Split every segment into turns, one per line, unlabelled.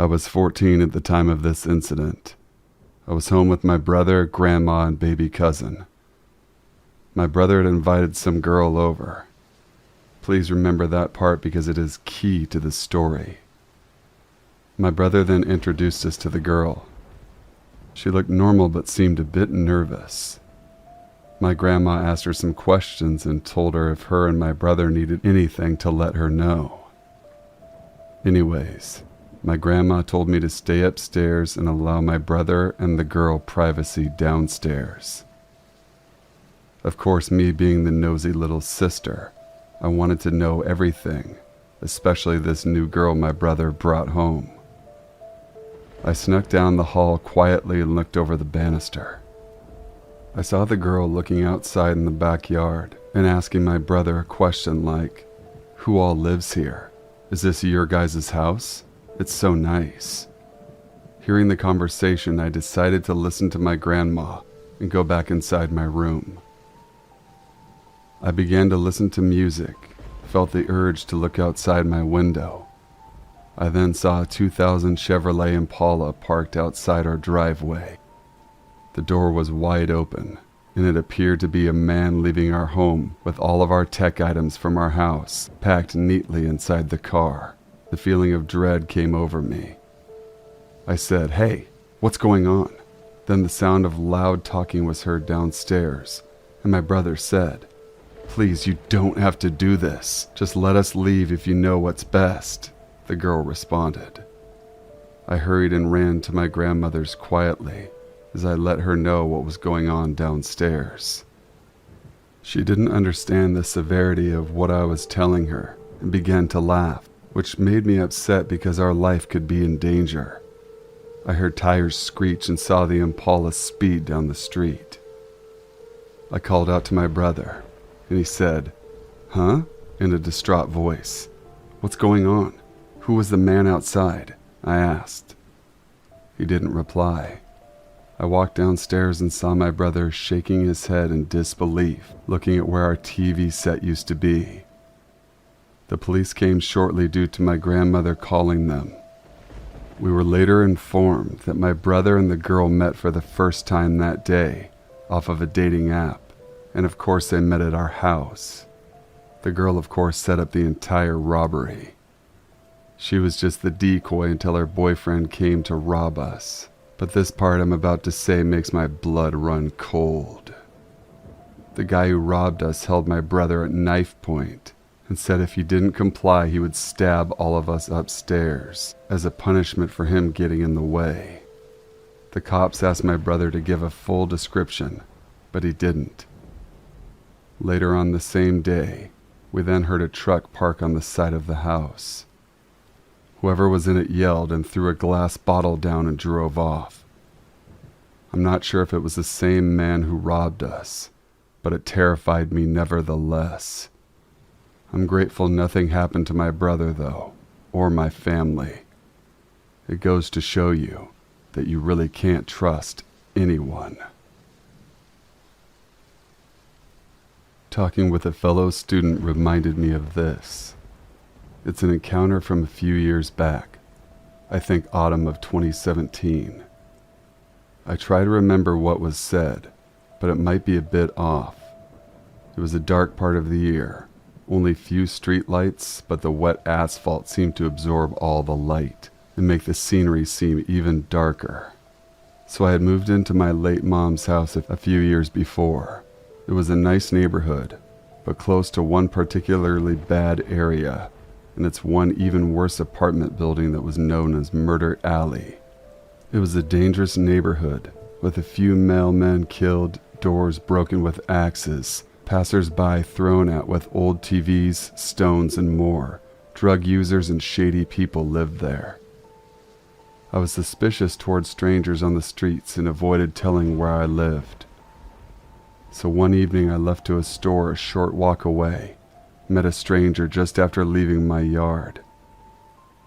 I was 14 at the time of this incident. I was home with my brother, grandma, and baby cousin. My brother had invited some girl over. Please remember that part because it is key to the story. My brother then introduced us to the girl. She looked normal but seemed a bit nervous. My grandma asked her some questions and told her if her and my brother needed anything to let her know. Anyways, my grandma told me to stay upstairs and allow my brother and the girl privacy downstairs. Of course, me being the nosy little sister, I wanted to know everything, especially this new girl my brother brought home. I snuck down the hall quietly and looked over the banister. I saw the girl looking outside in the backyard and asking my brother a question like, "Who all lives here? Is this your guys' house? It's so nice." Hearing the conversation, I decided to listen to my grandma and go back inside my room. I began to listen to music, felt the urge to look outside my window. I then saw a 2000 Chevrolet Impala parked outside our driveway. The door was wide open, and it appeared to be a man leaving our home with all of our tech items from our house packed neatly inside the car. The feeling of dread came over me. I said, "Hey, what's going on?" Then the sound of loud talking was heard downstairs, and my brother said, "Please, you don't have to do this. Just let us leave if you know what's best," the girl responded. I hurried and ran to my grandmother's quietly as I let her know what was going on downstairs. She didn't understand the severity of what I was telling her and began to laugh, which made me upset because our life could be in danger. I heard tires screech and saw the Impala speed down the street. I called out to my brother, and he said, "Huh?" in a distraught voice. "What's going on? Who was the man outside?" I asked. He didn't reply. I walked downstairs and saw my brother shaking his head in disbelief, looking at where our TV set used to be. The police came shortly due to my grandmother calling them. We were later informed that my brother and the girl met for the first time that day off of a dating app, and of course they met at our house. The girl of course set up the entire robbery. She was just the decoy until her boyfriend came to rob us. But this part I'm about to say makes my blood run cold. The guy who robbed us held my brother at knife point and said if he didn't comply he would stab all of us upstairs as a punishment for him getting in the way. The cops asked my brother to give a full description, but he didn't. Later on the same day, we then heard a truck park on the side of the house. Whoever was in it yelled and threw a glass bottle down and drove off. I'm not sure if it was the same man who robbed us, but it terrified me nevertheless. I'm grateful nothing happened to my brother, though, or my family. It goes to show you that you really can't trust anyone. Talking with a fellow student reminded me of this. It's an encounter from a few years back, I think autumn of 2017. I try to remember what was said, but it might be a bit off. It was a dark part of the year, only few street lights, but the wet asphalt seemed to absorb all the light and make the scenery seem even darker. So I had moved into my late mom's house a few years before. It was a nice neighborhood, but close to one particularly bad area, and it's one even worse apartment building that was known as Murder Alley. It was a dangerous neighborhood, with a few male men killed, doors broken with axes, passers-by thrown at with old TVs, stones, and more. Drug users and shady people lived there. I was suspicious towards strangers on the streets and avoided telling where I lived. So one evening I left to a store a short walk away. Met a stranger just after leaving my yard.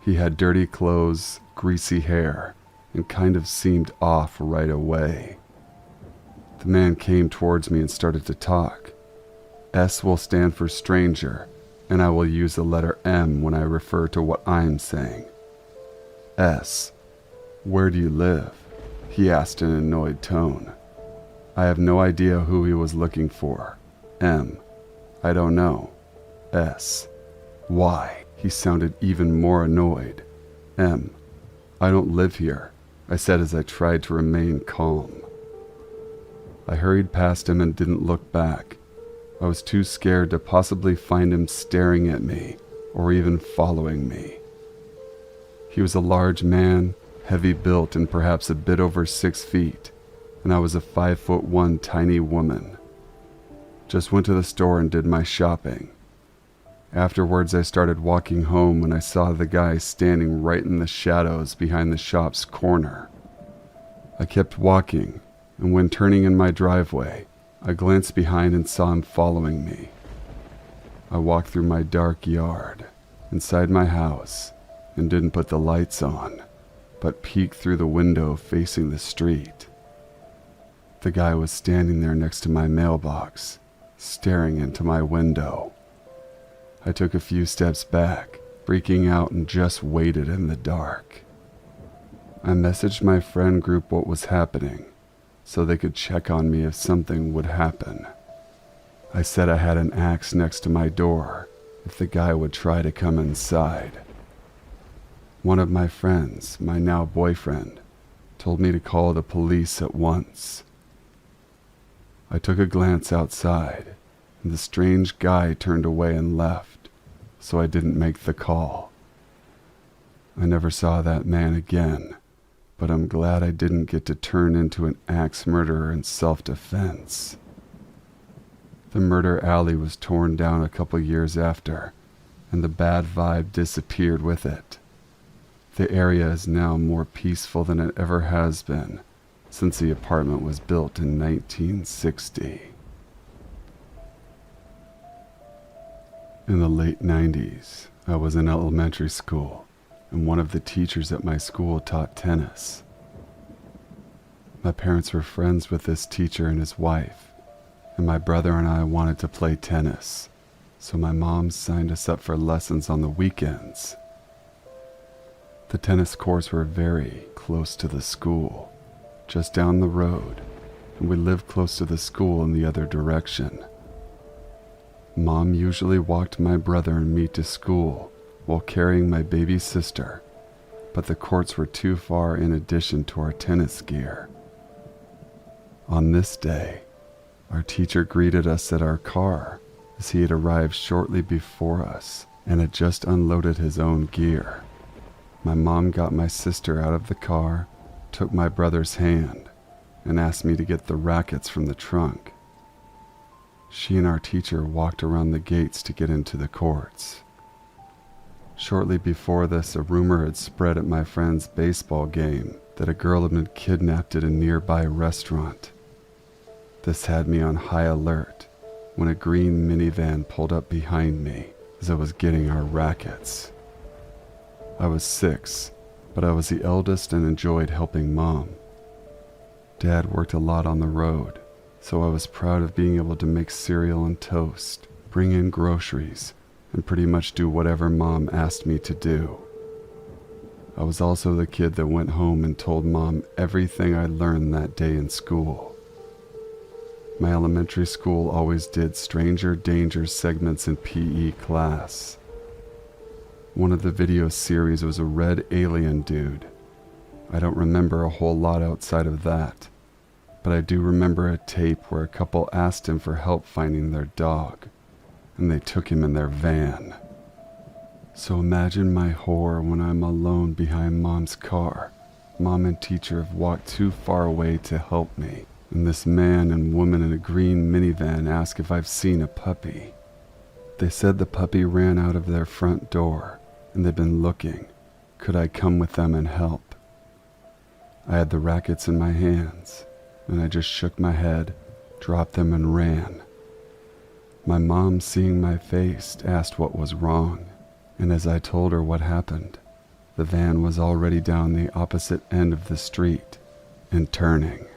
He had dirty clothes, greasy hair, and kind of seemed off right away. The man came towards me and started to talk. S will stand for stranger, and I will use the letter M when I refer to what I'm saying. S. Where do you live? He asked in an annoyed tone. I have no idea who he was looking for. M. I don't know. S. Why? He sounded even more annoyed. M. I don't live here, I said as I tried to remain calm. I hurried past him and didn't look back. I was too scared to possibly find him staring at me or even following me. He was a large man, heavy built and perhaps a bit over 6 feet, and I was a 5'1" tiny woman. Just went to the store and did my shopping. Afterwards, I started walking home when I saw the guy standing right in the shadows behind the shop's corner. I kept walking, and when turning in my driveway, I glanced behind and saw him following me. I walked through my dark yard, inside my house, and didn't put the lights on, but peeked through the window facing the street. The guy was standing there next to my mailbox, staring into my window. I took a few steps back, freaking out, and just waited in the dark. I messaged my friend group what was happening, so they could check on me if something would happen. I said I had an axe next to my door if the guy would try to come inside. One of my friends, my now boyfriend, told me to call the police at once. I took a glance outside, and the strange guy turned away and left, so I didn't make the call. I never saw that man again, but I'm glad I didn't get to turn into an axe murderer in self-defense. The murder alley was torn down a couple years after, and the bad vibe disappeared with it. The area is now more peaceful than it ever has been since the apartment was built in 1960. In the late 90s, I was in elementary school, and one of the teachers at my school taught tennis. My parents were friends with this teacher and his wife, and my brother and I wanted to play tennis, so my mom signed us up for lessons on the weekends. The tennis courts were very close to the school, just down the road, and we lived close to the school in the other direction. Mom usually walked my brother and me to school while carrying my baby sister, but the courts were too far in addition to our tennis gear. On this day, our teacher greeted us at our car as he had arrived shortly before us and had just unloaded his own gear. My mom got my sister out of the car, took my brother's hand, and asked me to get the rackets from the trunk. She and our teacher walked around the gates to get into the courts. Shortly before this, a rumor had spread at my friend's baseball game that a girl had been kidnapped at a nearby restaurant. This had me on high alert when a green minivan pulled up behind me as I was getting our rackets. I was 6, but I was the eldest and enjoyed helping Mom. Dad worked a lot on the road, so I was proud of being able to make cereal and toast, bring in groceries, and pretty much do whatever Mom asked me to do. I was also the kid that went home and told Mom everything I learned that day in school. My elementary school always did stranger danger segments in PE class. One of the video series was a red alien dude. I don't remember a whole lot outside of that, but I do remember a tape where a couple asked him for help finding their dog, and they took him in their van. So imagine my horror when I'm alone behind Mom's car. Mom and teacher have walked too far away to help me, and this man and woman in a green minivan ask if I've seen a puppy. They said the puppy ran out of their front door, and they've been looking. Could I come with them and help? I had the rackets in my hands, and I just shook my head, dropped them, and ran. My mom, seeing my face, asked what was wrong, and as I told her what happened, the van was already down the opposite end of the street and turning.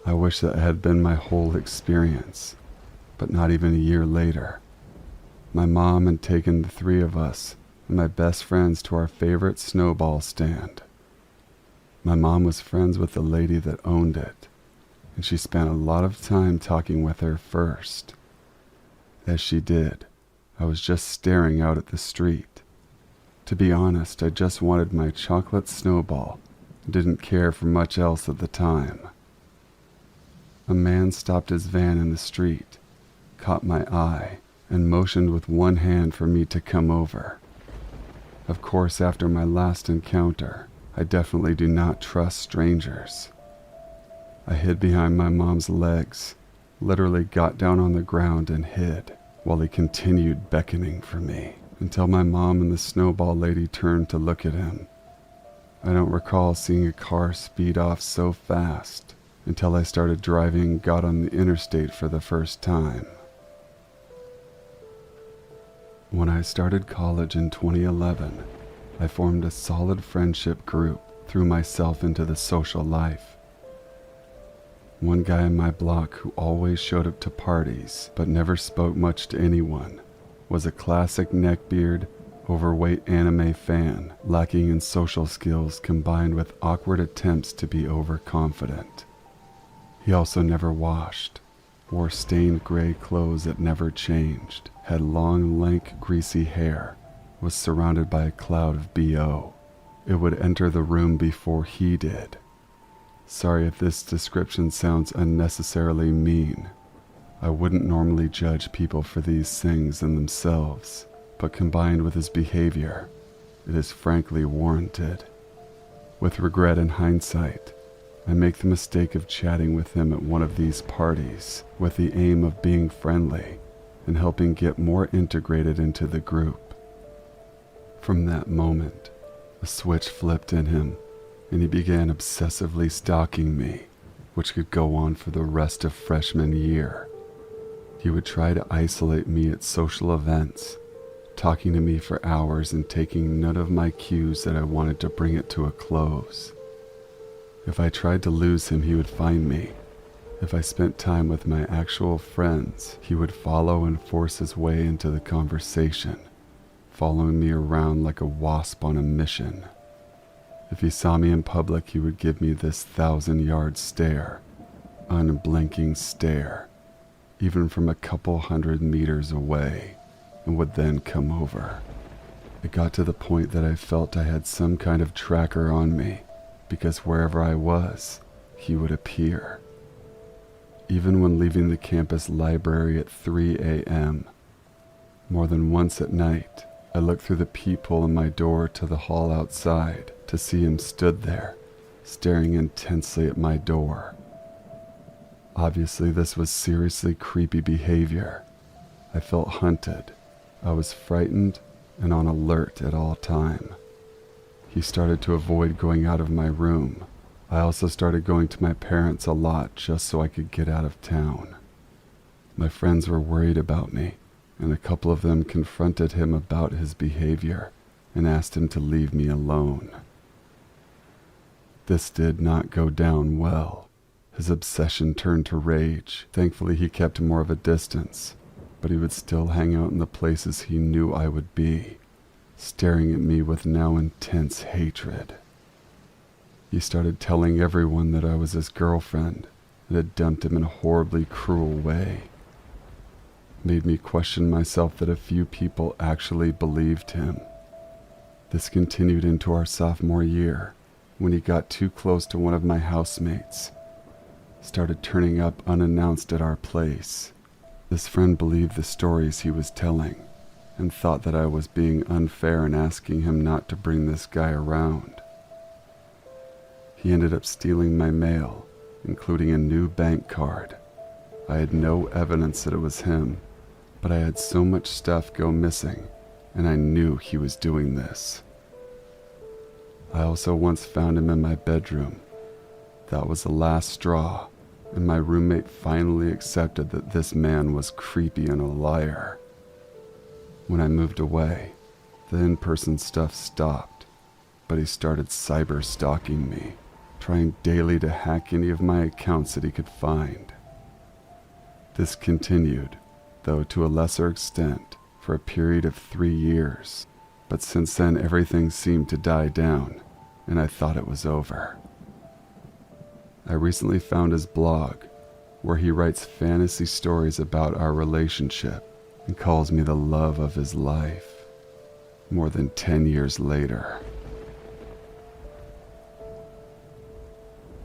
I wish that had been my whole experience, but not even a year later. My mom had taken the 3 of us and my best friends to our favorite snowball stand. My mom was friends with the lady that owned it, and she spent a lot of time talking with her first. As she did, I was just staring out at the street. To be honest, I just wanted my chocolate snowball and didn't care for much else at the time. A man stopped his van in the street, caught my eye, and motioned with one hand for me to come over. Of course, after my last encounter, I definitely do not trust strangers. I hid behind my mom's legs, literally got down on the ground and hid, while he continued beckoning for me, until my mom and the snowball lady turned to look at him. I don't recall seeing a car speed off so fast until I started driving and got on the interstate for the first time. When I started college in 2011, I formed a solid friendship group, threw myself into the social life. One guy in my block who always showed up to parties but never spoke much to anyone was a classic neckbeard, overweight anime fan, lacking in social skills combined with awkward attempts to be overconfident. He also never washed, wore stained gray clothes that never changed, had long, lank, greasy hair, was surrounded by a cloud of BO. It would enter the room before he did. Sorry if this description sounds unnecessarily mean. I wouldn't normally judge people for these things in themselves, but combined with his behavior, it is frankly warranted. With regret and hindsight, I make the mistake of chatting with him at one of these parties with the aim of being friendly and helping get more integrated into the group. From that moment, a switch flipped in him, and he began obsessively stalking me, which could go on for the rest of freshman year. He would try to isolate me at social events, talking to me for hours and taking none of my cues that I wanted to bring it to a close. If I tried to lose him, he would find me. If I spent time with my actual friends, he would follow and force his way into the conversation, following me around like a wasp on a mission. If he saw me in public, he would give me this 1,000-yard stare, unblinking stare, even from a couple 100 meters away, and would then come over. It got to the point that I felt I had some kind of tracker on me, because wherever I was, he would appear. Even when leaving the campus library at 3 a.m., more than once at night, I looked through the peephole in my door to the hall outside to see him stood there, staring intensely at my door. Obviously, this was seriously creepy behavior. I felt hunted. I was frightened and on alert at all time. He started to avoid going out of my room. I also started going to my parents a lot just so I could get out of town. My friends were worried about me, and a couple of them confronted him about his behavior and asked him to leave me alone. This did not go down well. His obsession turned to rage. Thankfully, he kept more of a distance, but he would still hang out in the places he knew I would be, staring at me with now intense hatred. He started telling everyone that I was his girlfriend and had dumped him in a horribly cruel way. Made me question myself that a few people actually believed him. This continued into our sophomore year, when he got too close to one of my housemates, started turning up unannounced at our place. This friend believed the stories he was telling and thought that I was being unfair in asking him not to bring this guy around. He ended up stealing my mail, including a new bank card. I had no evidence that it was him, but I had so much stuff go missing, and I knew he was doing this. I also once found him in my bedroom. That was the last straw, and my roommate finally accepted that this man was creepy and a liar. When I moved away, the in-person stuff stopped, but he started cyber stalking me, trying daily to hack any of my accounts that he could find. This continued, though to a lesser extent, for a period of 3 years. but since then everything seemed to die down, and I thought it was over. I recently found his blog, where he writes fantasy stories about our relationship and calls me the love of his life, more than 10 years later.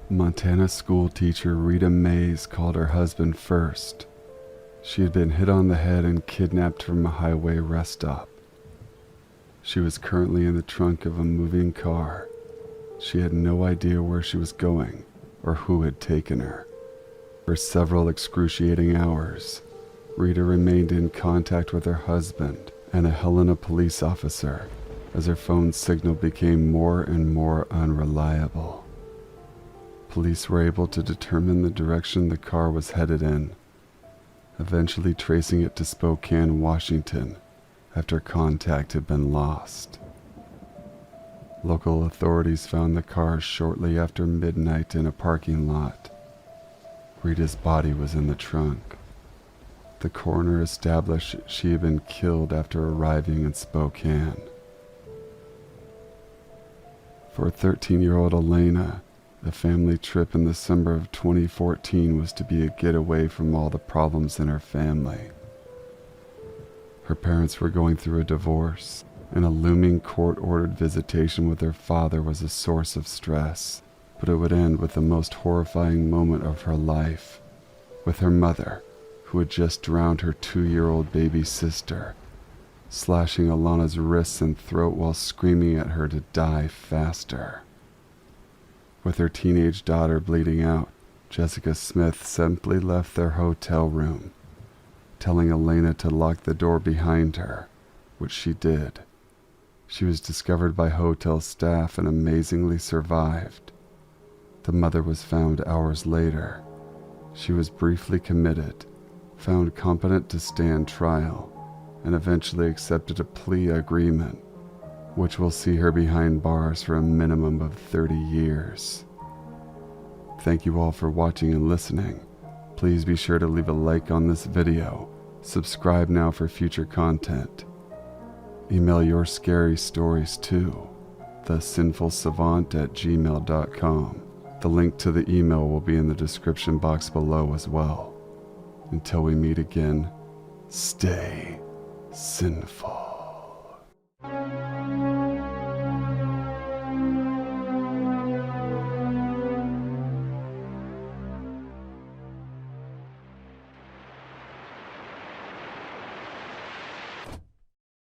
Montana school teacher Rita Mays called her husband first. She had been hit on the head and kidnapped from a highway rest stop. She was currently in the trunk of a moving car. She had no idea where she was going or who had taken her. For several excruciating hours, Rita remained in contact with her husband and a Helena police officer as her phone signal became more and more unreliable. Police were able to determine the direction the car was headed in, eventually tracing it to Spokane, Washington, after contact had been lost. Local authorities found the car shortly after midnight in a parking lot. Rita's body was in the trunk. The coroner established she had been killed after arriving in Spokane. For 13-year-old Elena, the family trip in the summer of 2014 was to be a getaway from all the problems in her family. Her parents were going through a divorce, and a looming court-ordered visitation with her father was a source of stress, but it would end with the most horrifying moment of her life, with her mother, who had just drowned her 2-year-old baby sister, slashing Alana's wrists and throat while screaming at her to die faster. With her teenage daughter bleeding out, Jessica Smith simply left their hotel room, telling Elena to lock the door behind her, which she did. She was discovered by hotel staff and amazingly survived. The mother was found hours later. She was briefly committed, found competent to stand trial, and eventually accepted a plea agreement, which will see her behind bars for a minimum of 30 years. Thank you all for watching and listening. Please be sure to leave a like on this video. Subscribe now for future content. Email your scary stories to thesinfulsavant@gmail.com. The link to the email will be in the description box below as well. Until we meet again, stay sinful.